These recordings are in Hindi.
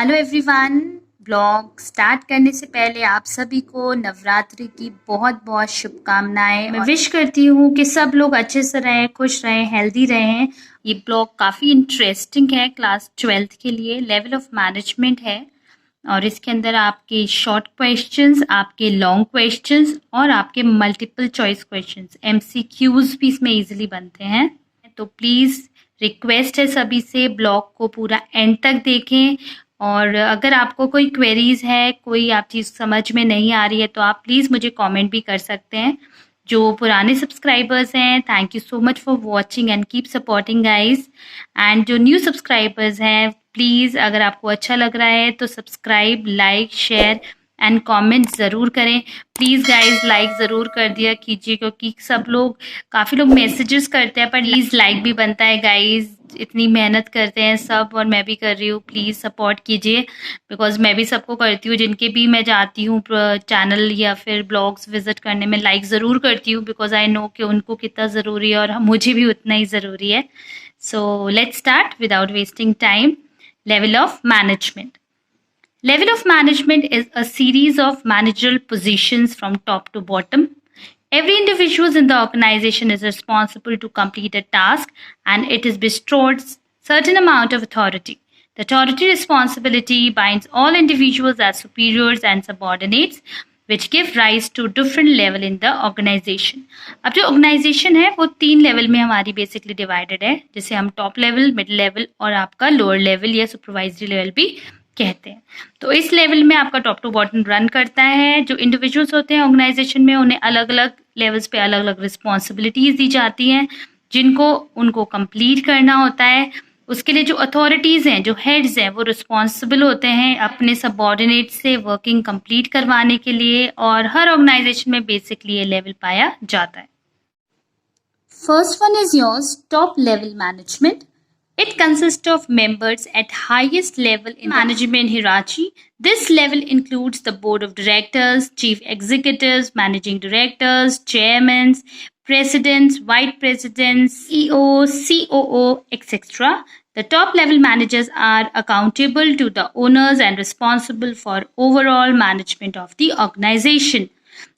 Hello everyone. ब्लॉग स्टार्ट करने से पहले आप सभी को नवरात्रि की बहुत बहुत शुभकामनाएं। मैं विश करती हूँ कि सब लोग अच्छे से रहें, खुश रहें, हेल्दी रहें। ये ब्लॉग काफ़ी इंटरेस्टिंग है क्लास 12th के लिए। लेवल ऑफ मैनेजमेंट है और इसके अंदर आपके शॉर्ट क्वेश्चंस, आपके लॉन्ग क्वेश्चंस और आपके मल्टीपल चॉइस क्वेश्चंस, MCQs भी इसमें इजीली बनते हैं। तो प्लीज़ रिक्वेस्ट है सभी से ब्लॉग को पूरा एंड तक देखें और अगर आपको कोई क्वेरीज है, कोई आप चीज़ समझ में नहीं आ रही है तो आप प्लीज़ मुझे कमेंट भी कर सकते हैं। जो पुराने सब्सक्राइबर्स हैं, thank you so much for watching and keep supporting guys. And जो न्यू सब्सक्राइबर्स हैं, प्लीज़ अगर आपको अच्छा लग रहा है तो subscribe, like, share and comment ज़रूर करें। प्लीज़ गाइस लाइक ज़रूर कर दिया कीजिए क्योंकि सब लोग, काफ़ी लोग मैसेजेस करते हैं पर प्लीज़ लाइक भी बनता है गाइस। इतनी मेहनत करते हैं सब और मैं भी कर रही हूँ, प्लीज़ सपोर्ट कीजिए बिकॉज मैं भी सबको करती हूँ। जिनके भी मैं जाती हूँ चैनल या फिर ब्लॉग्स विजिट करने में, लाइक ज़रूर करती हूँ बिकॉज आई नो कि उनको कितना ज़रूरी है और मुझे भी उतना ही ज़रूरी है। So let's start without wasting time. Level of management. Level of management is a series of managerial positions from top to bottom. Every individual in the organization is responsible to complete a task and it is bestowed certain amount of authority. The authority responsibility binds all individuals as superiors and subordinates, which give rise to different level in the organization. अब जो organization है वो 3 लेवल में हमारी बेसिकली डिवाइडेड है, जिसे हम टॉप लेवल, मिड लेवल और आपका लोअर लेवल या सुपरवाइजरी लेवल भी कहते हैं। तो इस लेवल में आपका टॉप टू बॉटम रन करता है। जो इंडिविजुअल्स होते हैं ऑर्गेनाइजेशन में, उन्हें अलग अलग लेवल्स पे अलग अलग रिस्पॉन्सिबिलिटीज दी जाती हैं जिनको उनको कंप्लीट करना होता है। उसके लिए जो अथॉरिटीज़ हैं, जो हेड्स हैं, वो रिस्पॉन्सिबल होते हैं अपने सबऑर्डिनेट से वर्किंग कंप्लीट करवाने के लिए और हर ऑर्गेनाइजेशन में बेसिकली ये लेवल पाया जाता है। First one is yours top level management. It consists of members at highest level in management hierarchy. This level includes the board of directors, chief executives, managing directors, chairmen, presidents, vice presidents, CEO, COO, etc. The top level managers are accountable to the owners and responsible for overall management of the organization.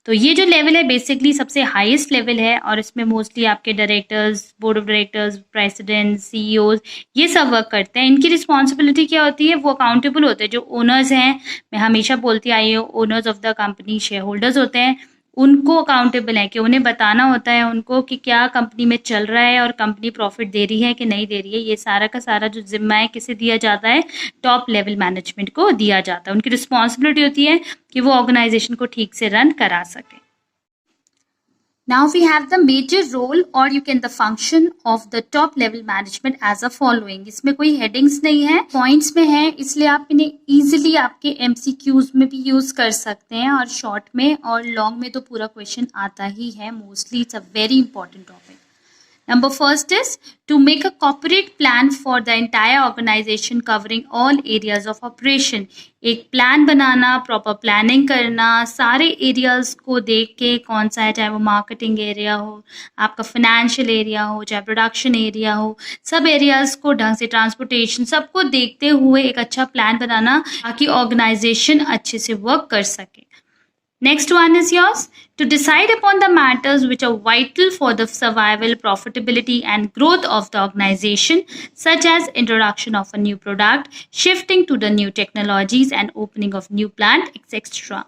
तो ये जो लेवल है बेसिकली सबसे हाईएस्ट लेवल है और इसमें मोस्टली आपके directors, board of directors, president, CEOs ये सब वर्क करते हैं। इनकी रिस्पॉन्सिबिलिटी क्या होती है? वो अकाउंटेबल होते हैं। जो ओनर्स हैं, मैं हमेशा बोलती आई हूँ, owners of the company, share holders होते हैं, उनको अकाउंटेबल है कि उन्हें बताना होता है उनको कि क्या कंपनी में चल रहा है और कंपनी प्रॉफिट दे रही है कि नहीं दे रही है। ये सारा का सारा जो जिम्मा है किसे दिया जाता है? टॉप लेवल मैनेजमेंट को दिया जाता है। उनकी रिस्पॉन्सिबिलिटी होती है कि वो ऑर्गेनाइजेशन को ठीक से रन करा सके। Now we have the major role or you can the function of the top level management as a following. इसमें कोई headings नहीं है, points में है, इसलिए आप इन्हें easily आपके MCQs में भी use कर सकते हैं और short में और long में तो पूरा question आता ही है। Mostly it's a very important topic. Number first is to make a corporate plan for the entire organization covering all areas of operation. एक प्लान बनाना, प्रॉपर प्लानिंग करना, सारे एरियाज को देख के कौन सा है, चाहे वो मार्केटिंग एरिया हो, आपका फाइनेंशियल एरिया हो, चाहे प्रोडक्शन एरिया हो, सब एरियाज को ढंग से, ट्रांसपोर्टेशन, सबको देखते हुए एक अच्छा प्लान बनाना ताकि ऑर्गेनाइजेशन अच्छे से वर्क कर सके। Next one is yours to decide upon the matters which are vital for the survival, profitability and growth of the organization, such as introduction of a new product, shifting to the new technologies and opening of new plant, etc.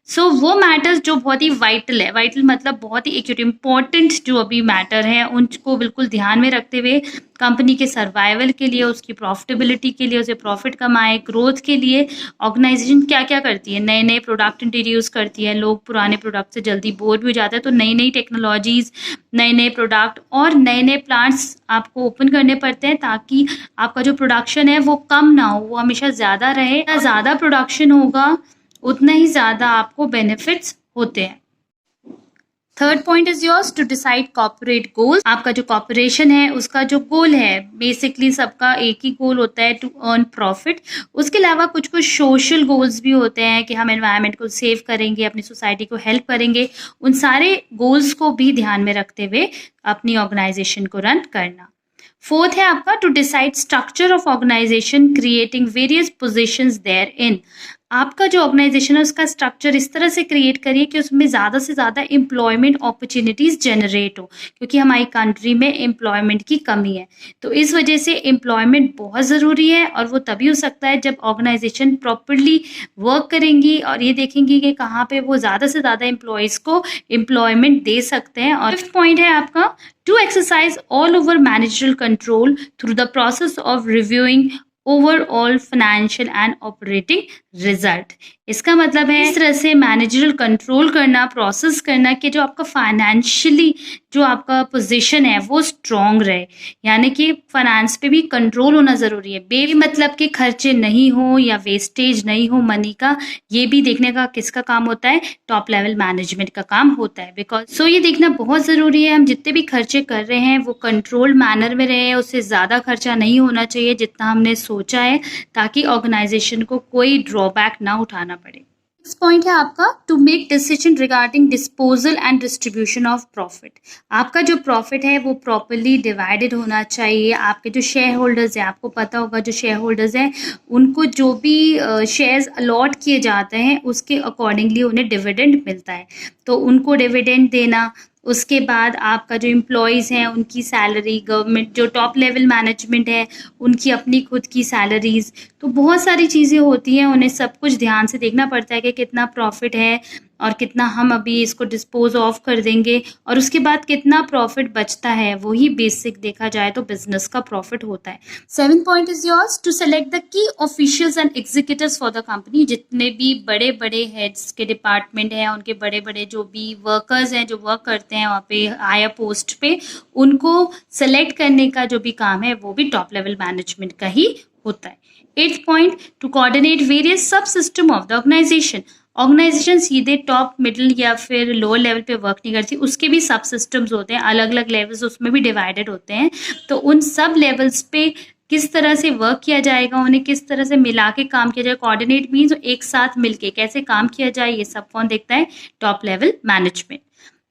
सो वो मैटर्स जो बहुत ही वाइटल है, वाइटल मतलब बहुत ही एक इम्पॉर्टेंट जो अभी मैटर है, उनको बिल्कुल ध्यान में रखते हुए कंपनी के सर्वाइवल के लिए, उसकी प्रॉफिटेबिलिटी के लिए, उसे प्रॉफिट कमाए, ग्रोथ के लिए ऑर्गेनाइजेशन क्या क्या करती है। नए नए प्रोडक्ट इंट्रोड्यूस करती है। लोग पुराने प्रोडक्ट से जल्दी बोर भी हो जाते हैं, तो नई नई टेक्नोलॉजीज, नए नए प्रोडक्ट और नए नए प्लांट्स आपको ओपन करने पड़ते हैं ताकि आपका जो प्रोडक्शन है वो कम ना हो, वो हमेशा ज़्यादा रहे। ज़्यादा प्रोडक्शन होगा उतना ही ज़्यादा आपको बेनिफिट्स होते हैं। Third point is yours to decide corporate goals. आपका जो कॉर्पोरेशन है उसका जो गोल है, बेसिकली सबका एक ही गोल होता है, टू अर्न प्रॉफिट। उसके अलावा कुछ कुछ सोशल गोल्स भी होते हैं कि हम एनवायरनमेंट को सेव करेंगे, अपनी सोसाइटी को हेल्प करेंगे। उन सारे गोल्स को भी ध्यान में रखते हुए अपनी ऑर्गेनाइजेशन को रन करना। फोर्थ है आपका to decide structure of organization creating various positions therein. आपका जो ऑर्गेनाइजेशन है उसका स्ट्रक्चर इस तरह से क्रिएट करिए कि उसमें ज़्यादा से ज़्यादा एम्प्लॉयमेंट अपॉर्चुनिटीज़ जनरेट हो, क्योंकि हमारी कंट्री में एम्प्लॉयमेंट की कमी है। तो इस वजह से एम्प्लॉयमेंट बहुत ज़रूरी है, और वो तभी हो सकता है जब ऑर्गेनाइजेशन प्रॉपरली वर्क करेंगी और ये देखेंगी कि कहाँ पे वो ज़्यादा से ज़्यादा एम्प्लॉयज़ को एम्प्लॉयमेंट दे सकते हैं। और फिफ्थ पॉइंट है आपका to exercise all over managerial control through the process of reviewing overall financial and operating result। इसका मतलब है इस तरह से मैनेजरल कंट्रोल करना, प्रोसेस करना कि जो आपका फाइनेंशियली जो आपका पोजीशन है वो स्ट्रॉन्ग रहे, यानी कि फाइनेंस पे भी कंट्रोल होना ज़रूरी है। बे मतलब कि खर्चे नहीं हो या वेस्टेज नहीं हो मनी का, ये भी देखने का किसका काम होता है? टॉप लेवल मैनेजमेंट का काम होता है। बिकॉज ये देखना बहुत ज़रूरी है हम जितने भी खर्चे कर रहे हैं वो कंट्रोल मैनर में रहे, उससे ज़्यादा खर्चा नहीं होना चाहिए जितना हमने सोचा है, ताकि ऑर्गेनाइजेशन को कोई ड्रॉबैक ना उठाना पड़े। नेक्स्ट पॉइंट है आपका to make decision regarding disposal and distribution of profit. आपका जो प्रॉफिट है वो प्रॉपरली डिवाइडेड होना चाहिए। आपके जो शेयर होल्डर्स हैं, आपको पता होगा जो शेयर होल्डर्स हैं उनको जो भी शेयर्स अलॉट किए जाते हैं उसके अकॉर्डिंगली उन्हें डिविडेंड मिलता है, तो उनको डिविडेंड देना। उसके बाद आपका जो एम्प्लॉयज़ हैं उनकी सैलरी, गवर्नमेंट जो टॉप लेवल मैनेजमेंट है उनकी अपनी खुद की सैलरीज़, तो बहुत सारी चीज़ें होती हैं, उन्हें सब कुछ ध्यान से देखना पड़ता है कि कितना प्रॉफिट है और कितना हम अभी इसको डिस्पोज ऑफ कर देंगे, और उसके बाद कितना प्रॉफिट बचता है, वही बेसिक देखा जाए तो बिजनेस का प्रॉफिट होता है। 7th point is yours to select the key officials and executives for the company. जितने भी बड़े बड़े हेड्स के डिपार्टमेंट हैं, उनके बड़े बड़े जो भी वर्कर्स हैं जो वर्क करते हैं वहाँ पे हायर पोस्ट पे, उनको सेलेक्ट करने का जो भी काम है वो भी टॉप लेवल मैनेजमेंट का ही होता है। 8th point to coordinate various subsystem of the organization. Organization सीधे टॉप, मिडिल या फिर लोअर लेवल पे वर्क नहीं करती, उसके भी सब सिस्टम्स होते हैं, अलग अलग लेवल्स उसमें भी डिवाइडेड होते हैं। तो उन सब लेवल्स पे किस तरह से वर्क किया जाएगा, उन्हें किस तरह से मिला के काम किया जाए, कोऑर्डिनेट मीन्स एक साथ मिलके कैसे काम किया जाए, ये सब कौन देखता है? Top level management.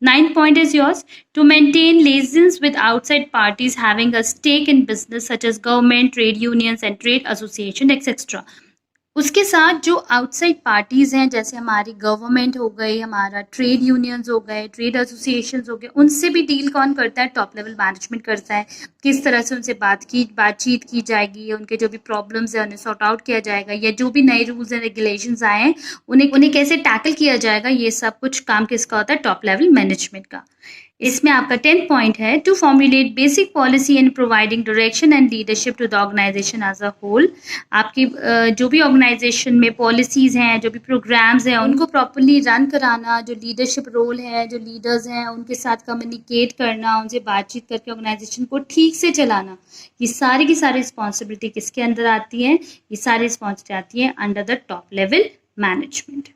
9th point is yours to maintain liaisons with outside parties having a stake in business such as government, trade unions and trade association etc. उसके साथ जो आउटसाइड पार्टीज़ हैं जैसे हमारी गवर्नमेंट हो गई, हमारा ट्रेड यूनियंस हो गए, ट्रेड एसोसिएशंस हो गए, उनसे भी डील कौन करता है? टॉप लेवल मैनेजमेंट करता है। किस तरह से उनसे बातचीत की जाएगी, उनके जो भी प्रॉब्लम्स हैं उन्हें सॉर्ट आउट किया जाएगा, या जो भी नए रूल्स एंड रेगुलेशंस आए हैं उन्हें कैसे टैकल किया जाएगा, ये सब कुछ काम किसका होता है? टॉप लेवल मैनेजमेंट का। इसमें आपका 10th पॉइंट है to formulate basic policy and providing direction and leadership to the organization as a whole. आपकी जो भी ऑर्गेनाइजेशन में पॉलिसीज़ हैं, जो भी प्रोग्राम्स हैं, उनको प्रॉपरली रन कराना, जो लीडरशिप रोल है, जो लीडर्स हैं उनके साथ कम्युनिकेट करना, उनसे बातचीत करके ऑर्गेनाइजेशन को ठीक से चलाना, ये सारी की सारी रिस्पॉन्सिबिलिटी किसके अंदर आती है? ये सारी रिस्पॉन्सिबिलिटी आती है under the top level management.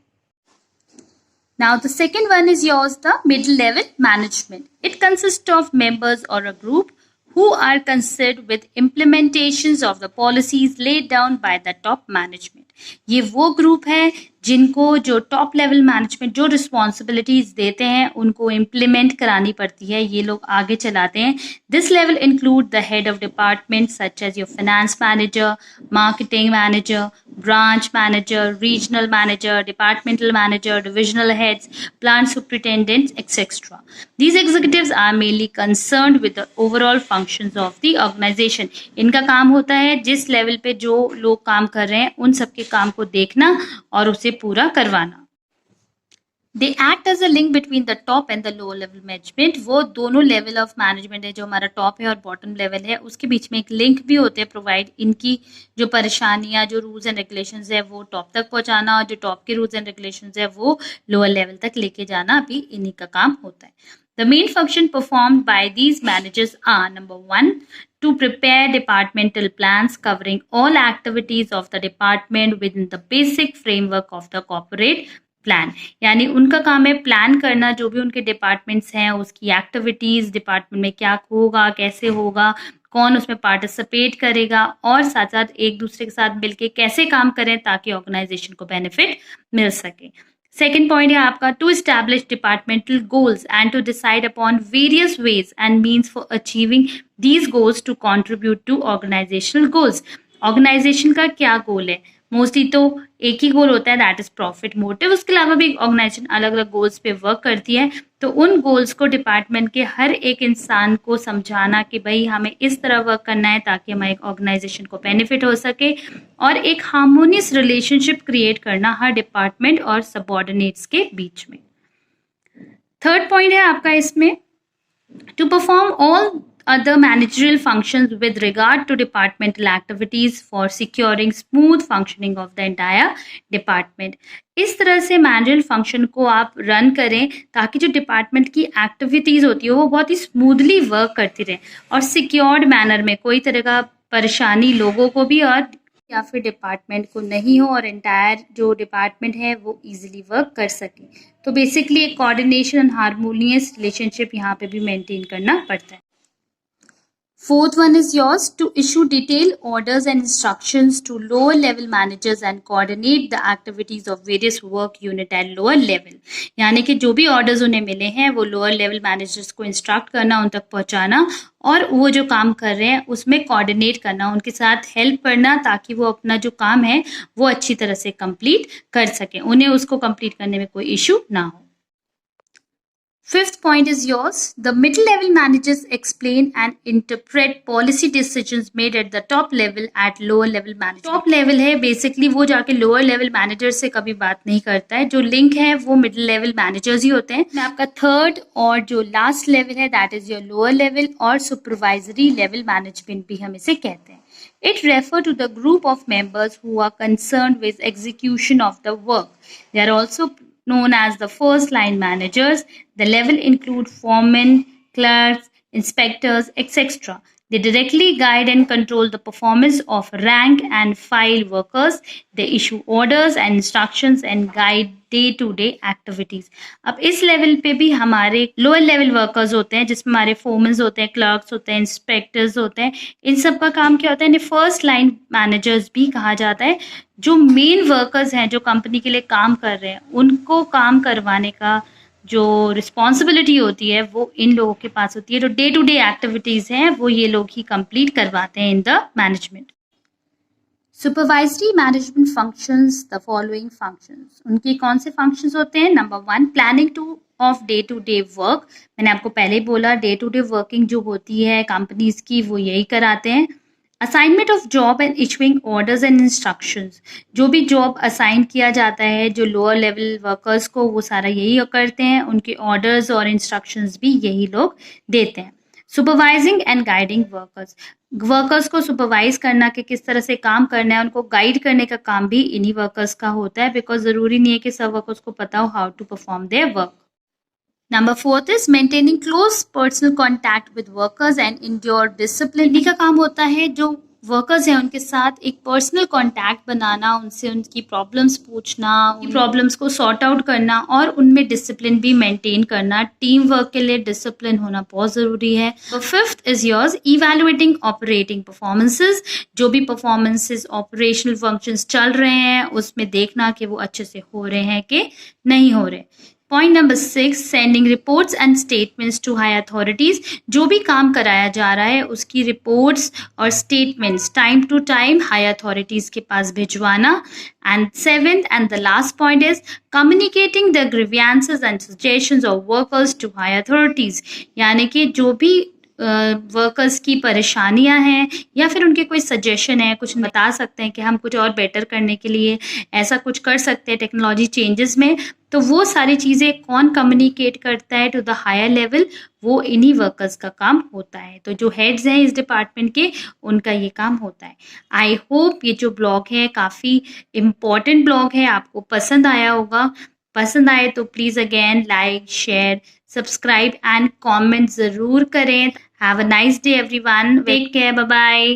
Now the second one is yours, the middle level management. It consists of members or a group who are concerned with implementations of the policies laid down by the top management. ये वो ग्रुप है जिनको जो टॉप लेवल मैनेजमेंट जो रिस्पॉन्सिबिलिटीज देते हैं उनको इम्प्लीमेंट करानी पड़ती है, ये लोग आगे चलाते हैं। This level include the head of department such as your finance manager, marketing manager, branch manager, regional manager, departmental manager, divisional heads, plant superintendents, etc. These executives are mainly concerned with the overall functions of the organization. इनका काम होता है जिस लेवल पे जो लोग काम कर रहे हैं उन सबके काम को देखना और उसे पूरा करवाना। They act as a link between the top and the lower level management. वो दोनों लेवल ऑफ मैनेजमेंट है, जो हमारा टॉप है और बॉटम लेवल है, उसके बीच में एक लिंक भी होते हैं प्रोवाइड। इनकी जो परेशानियां, जो रूल्स एंड रेगुलेशंस है वो टॉप तक पहुंचाना, और जो टॉप के रूल्स एंड रेगुलेशंस है वो लोअर लेवल तक लेके जाना भी इन्हीं का काम होता है। The main function performed by these managers are: number 1, to prepare departmental plans covering all activities of the department within the basic framework of the corporate plan. यानी उनका काम है प्लान करना, जो भी उनके डिपार्टमेंट्स हैं उसकी एक्टिविटीज़, डिपार्टमेंट में क्या होगा, कैसे होगा, कौन उसमें पार्टिसिपेट करेगा, और साथ साथ एक दूसरे के साथ मिलके कैसे काम करें ताकि ऑर्गेनाइजेशन को बेनिफिट मिल सके। सेकेंड पॉइंट है आपका to establish departmental goals and to decide upon various ways and means for achieving these goals to contribute to organizational goals. Organization का क्या गोल है? मोस्टली तो एक ही गोल होता है, दैट इज प्रॉफिट मोटिव। उसके अलावा भी ऑर्गेनाइजेशन अलग अलग गोल्स पे वर्क करती है। तो उन गोल्स को डिपार्टमेंट के हर एक इंसान को समझाना कि भाई हमें इस तरह वर्क करना है ताकि हमारे ऑर्गेनाइजेशन को बेनिफिट हो सके, और एक हार्मोनियस रिलेशनशिप क्रिएट करना हर डिपार्टमेंट और सबऑर्डिनेट्स के बीच में। थर्ड पॉइंट है आपका इसमें to perform all other managerial functions with regard to departmental activities for securing smooth functioning of the entire department। इस तरह से मैनेजरियल फंक्शन को आप रन करें ताकि जो डिपार्टमेंट की एक्टिविटीज़ होती है वो बहुत ही स्मूथली वर्क करती रहे और सिक्योर्ड मैनर में, कोई तरह का परेशानी लोगों को भी और या फिर डिपार्टमेंट को नहीं हो, और एंटायर जो डिपार्टमेंट है वो इजीली वर्क कर सके। तो बेसिकली एक कोऑर्डिनेशन एंड हार्मोनियस रिलेशनशिप यहाँ पे भी मेंटेन करना पड़ता है। Fourth one is yours to issue detailed orders and instructions to lower level managers and coordinate the activities of various work unit at lower level। यानी कि जो भी orders उन्हें मिले हैं वो lower level managers को instruct करना, उन तक पहुंचाना और वो जो काम कर रहे हैं उसमें coordinate करना, उनके साथ help करना ताकि वो अपना जो काम है वो अच्छी तरह से complete कर सकें, उन्हें उसको complete करने में कोई issue ना हो। Fifth point is yours. The middle level managers explain and interpret policy decisions made at the top level at lower level management। Top level है basically वो जाके lower level manager से कभी बात नहीं करता है, जो link है वो middle level managers ही होते हैं। मैं आपका third और जो last level है that is your lower level और supervisory level management भी हम इसे कहते हैं। It refers to the group of members who are concerned with execution of the work. They are also known as the first line managers. The level include foremen, clerks, inspectors, etc. They directly guide and control the performance of rank and file workers. They issue orders and instructions and guide day to day activities. अब इस लेवल पे भी हमारे लोअर लेवल वर्कर्स होते हैं जिसमें हमारे फोरमैन्स होते हैं, क्लर्क्स होते हैं, इंस्पेक्टर्स होते हैं। इन सब का काम क्या होता है? इन्हें फर्स्ट लाइन मैनेजर्स भी कहा जाता है। जो मेन वर्कर्स हैं जो कंपनी के लिए काम कर रहे हैं उनको काम करवाने का जो रिस्पॉन्सिबिलिटी होती है वो इन लोगों के पास होती है। जो डे टू डे एक्टिविटीज हैं वो ये लोग ही कंप्लीट करवाते हैं in the management. Supervisory management functions the following functions. उनके कौन से फंक्शंस होते हैं? Number 1 planning to of day to day work. मैंने आपको पहले ही बोला डे टू डे वर्किंग जो होती है कंपनीज की वो यही कराते हैं। Assignment of job and issuing orders and instructions. जो भी जॉब असाइन किया जाता है जो लोअर लेवल वर्कर्स को वो सारा यही करते हैं, उनके ऑर्डर्स और इंस्ट्रक्शंस भी यही लोग देते हैं। Supervising and guiding workers. Workers को सुपरवाइज करना कि किस तरह से काम करना है, उनको गाइड करने का काम भी इन्हीं वर्कर्स का होता है, बिकॉज ज़रूरी नहीं है कि सब वर्कर्स को पता हो how to perform their work. Number 4 is maintaining close personal contact with workers and ensure discipline. इन्हीं का काम होता है जो वर्कर्स हैं उनके साथ एक पर्सनल कॉन्टैक्ट बनाना, उनसे उनकी प्रॉब्लम्स पूछना, प्रॉब्लम्स को सॉर्ट आउट करना और उनमें डिसिप्लिन भी मेंटेन करना। टीम वर्क के लिए डिसिप्लिन होना बहुत ज़रूरी है। Fifth is yours evaluating operating performances. जो भी परफॉर्मेंसेस ऑपरेशनल फंक्शंस चल रहे हैं उसमें देखना कि वो अच्छे से हो रहे हैं कि नहीं हो रहे। Point number 6 sending reports and statements to high authorities. जो भी काम कराया जा रहा है उसकी रिपोर्ट्स और statements time to time high authorities के पास भिजवाना। And 7th and the last point is communicating the grievances and suggestions of workers to high authorities. यानी कि जो भी वर्कर्स की परेशानियां हैं या फिर उनके कोई सजेशन है, कुछ बता सकते हैं कि हम कुछ और बेटर करने के लिए ऐसा कुछ कर सकते हैं टेक्नोलॉजी चेंजेस में, तो वो सारी चीज़ें कौन कम्युनिकेट करता है टू द हायर लेवल? वो इन्हीं वर्कर्स का काम होता है। तो जो हेड्स हैं इस डिपार्टमेंट के उनका ये काम होता है। आई होप ये जो ब्लॉग है काफ़ी इम्पॉर्टेंट ब्लॉग है, आपको पसंद आया होगा। पसंद आए तो please again like, share, subscribe and comment ज़रूर करें। Have a nice day everyone. Take care, bye bye.